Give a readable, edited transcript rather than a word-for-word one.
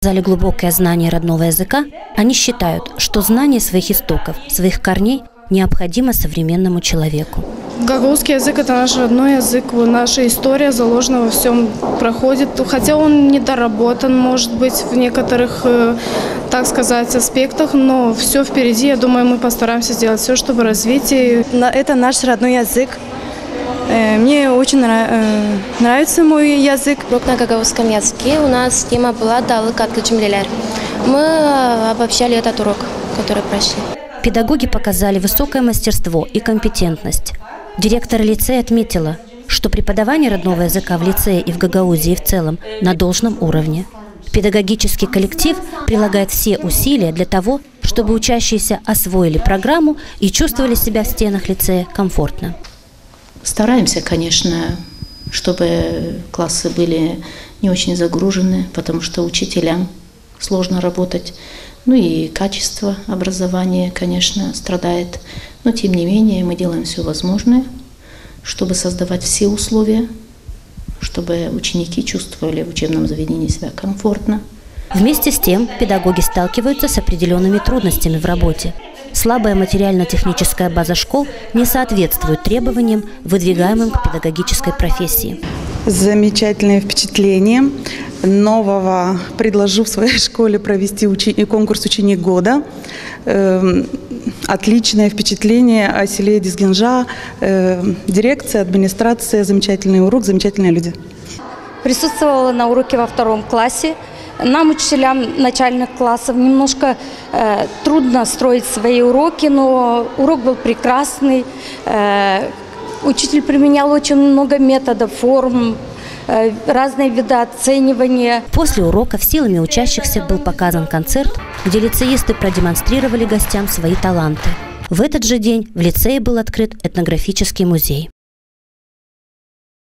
показали глубокое знание родного языка, они считают, что знание своих истоков, своих корней необходимо современному человеку. Гагаузский язык – это наш родной язык, наша история заложена во всем проходит. Хотя он недоработан, может быть, в некоторых, так сказать, аспектах, но все впереди. Я думаю, мы постараемся сделать все, чтобы развить. Это наш родной язык. Мне очень нравится мой язык. На гагаузском языке у нас тема была «Далык от Гачимлелер». Мы обобщали этот урок, который прошли. Педагоги показали высокое мастерство и компетентность. Директор лицея отметила, что преподавание родного языка в лицее и в Гагаузии в целом на должном уровне. Педагогический коллектив прилагает все усилия для того, чтобы учащиеся освоили программу и чувствовали себя в стенах лицея комфортно. Стараемся, конечно, чтобы классы были не очень загружены, потому что учителям сложно работать. Ну и качество образования, конечно, страдает. Но тем не менее мы делаем все возможное, чтобы создавать все условия, чтобы ученики чувствовали в учебном заведении себя комфортно. Вместе с тем педагоги сталкиваются с определенными трудностями в работе. Слабая материально-техническая база школ не соответствует требованиям, выдвигаемым к педагогической профессии. Замечательное впечатление. Нового предложу в своей школе провести конкурс «Ученик года». Отличное впечатление о селе Дизгенжа. Дирекция, администрация, замечательный урок, замечательные люди. Присутствовала на уроке во 2 классе. Нам, учителям начальных классов, немножко трудно строить свои уроки, но урок был прекрасный. Учитель применял очень много методов, форм, разные виды оценивания. После уроков силами учащихся был показан концерт, где лицеисты продемонстрировали гостям свои таланты. В этот же день в лицее был открыт этнографический музей.